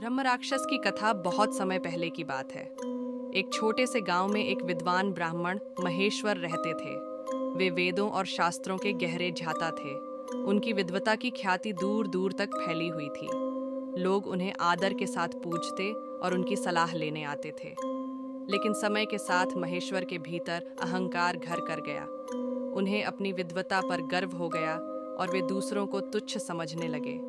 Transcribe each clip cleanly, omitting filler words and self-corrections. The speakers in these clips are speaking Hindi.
ब्रह्म राक्षस की कथा बहुत समय पहले की बात है। एक छोटे से गांव में एक विद्वान ब्राह्मण महेश्वर रहते थे। वे वेदों और शास्त्रों के गहरे झाता थे। उनकी विद्वता की ख्याति दूर दूर तक फैली हुई थी। लोग उन्हें आदर के साथ पूजते और उनकी सलाह लेने आते थे। लेकिन समय के साथ महेश्वर के भीतर अहंकार घर कर गया। उन्हें अपनी विद्वता पर गर्व हो गया और वे दूसरों को तुच्छ समझने लगे।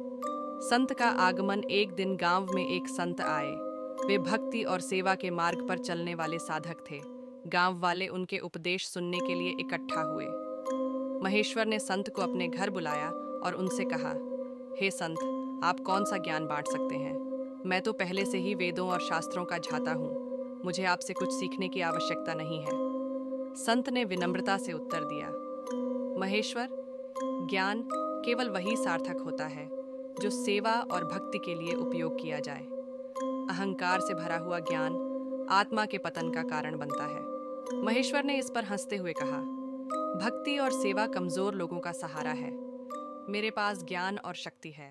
संत का आगमन। एक दिन गांव में एक संत आए। वे भक्ति और सेवा के मार्ग पर चलने वाले साधक थे। गांव वाले उनके उपदेश सुनने के लिए इकट्ठा हुए। महेश्वर ने संत को अपने घर बुलाया और उनसे कहा, हे संत, आप कौन सा ज्ञान बांट सकते हैं? मैं तो पहले से ही वेदों और शास्त्रों का झाता हूँ। मुझे आपसे कुछ सीखने की आवश्यकता नहीं है। संत ने विनम्रता से उत्तर दिया, महेश्वर, ज्ञान केवल वही सार्थक होता है जो सेवा और भक्ति के लिए उपयोग किया जाए। अहंकार से भरा हुआ ज्ञान आत्मा के पतन का कारण बनता है। महेश्वर ने इस पर हंसते हुए कहा, भक्ति और सेवा कमजोर लोगों का सहारा है। मेरे पास ज्ञान और शक्ति है।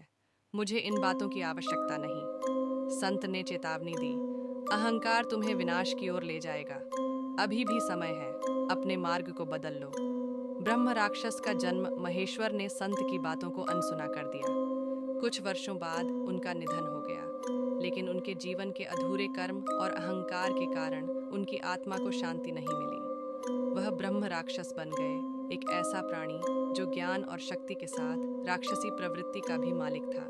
मुझे इन बातों की आवश्यकता नहीं। संत ने चेतावनी दी, अहंकार तुम्हें विनाश की ओर ले जाएगा। अभी भी समय है, अपने मार्ग को बदल लो। ब्रह्म राक्षस का जन्म महेश्वर ने संत की बातों को अनसुना कर दिया। कुछ वर्षों बाद उनका निधन हो गया, लेकिन उनके जीवन के अधूरे कर्म और अहंकार के कारण उनकी आत्मा को शांति नहीं मिली। वह ब्रह्म राक्षस बन गए, एक ऐसा प्राणी जो ज्ञान और शक्ति के साथ राक्षसी प्रवृत्ति का भी मालिक था।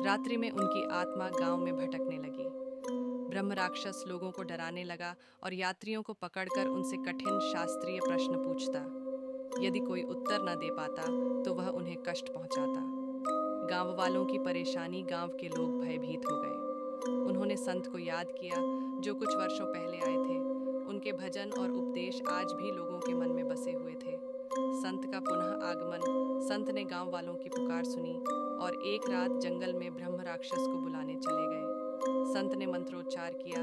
रात्रि में उनकी आत्मा गांव में भटकने लगी। ब्रह्म राक्षस लोगों को डराने लगा और यात्रियों को पकड़कर उनसे कठिन शास्त्रीय प्रश्न पूछता। यदि कोई उत्तर न दे पाता तो वह उन्हें कष्ट पहुंचाता। गांव वालों की परेशानी गांव के लोग भयभीत हो गए। उन्होंने संत को याद किया जो कुछ वर्षों पहले आए थे। उनके भजन और उपदेश आज भी लोगों के मन में बसे हुए थे। संत का पुनः आगमन। संत ने गांव वालों की पुकार सुनी और एक रात जंगल में ब्रह्म राक्षस को बुलाने चले गए। संत ने मंत्रोच्चार किया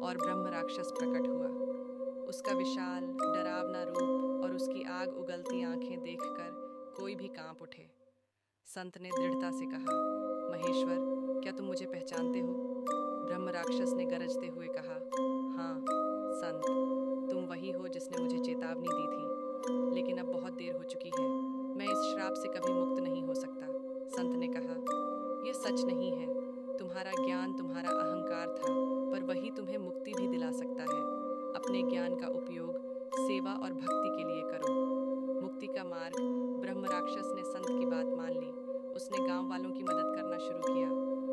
और ब्रह्म राक्षस प्रकट हुआ। उसका विशाल डरावना रूप और उसकी आग उगलती आंखें देखकर कोई भी कांप उठे। संत ने दृढ़ता से कहा, महेश्वर, क्या तुम मुझे पहचानते हो? ब्रह्म राक्षस ने गरजते हुए कहा, हाँ संत, तुम वही हो जिसने मुझे चेतावनी दी थी, लेकिन अब बहुत देर हो चुकी है। मैं इस श्राप से कभी मुक्त नहीं हो सकता। संत ने कहा, यह सच नहीं है। तुम्हारा ज्ञान तुम्हारा अहंकार था, पर वही तुम्हें मुक्ति भी दिला सकता है। अपने ज्ञान का उपयोग सेवा और भक्ति के लिए करो। मुक्ति का मार्ग। ब्रह्म राक्षस ने संत की बात मान ली। उसने गांव वालों की मदद करना शुरू किया।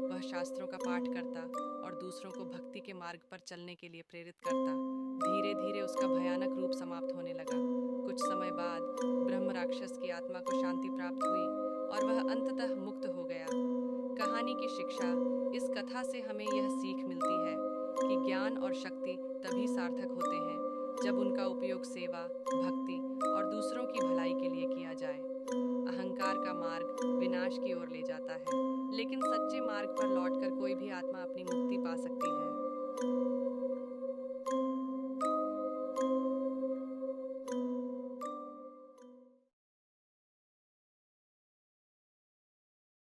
वह शास्त्रों का पाठ करता और दूसरों को भक्ति के मार्ग पर चलने के लिए प्रेरित करता। धीरे धीरे उसका भयानक रूप समाप्त होने लगा। कुछ समय बाद ब्रह्म राक्षस की आत्मा को शांति प्राप्त हुई और वह अंततः मुक्त हो गया। कहानी की शिक्षा। इस कथा से हमें यह सीख मिलती है कि ज्ञान और शक्ति तभी सार्थक होते हैं जब उनका उपयोग सेवा, भक्ति और दूसरों की भलाई के लिए किया जाए। अहंकार का मार्ग विनाश की ओर ले जाता है, लेकिन सच्चे मार्ग पर लौटकर कोई भी आत्मा अपनी मुक्ति पा सकती है।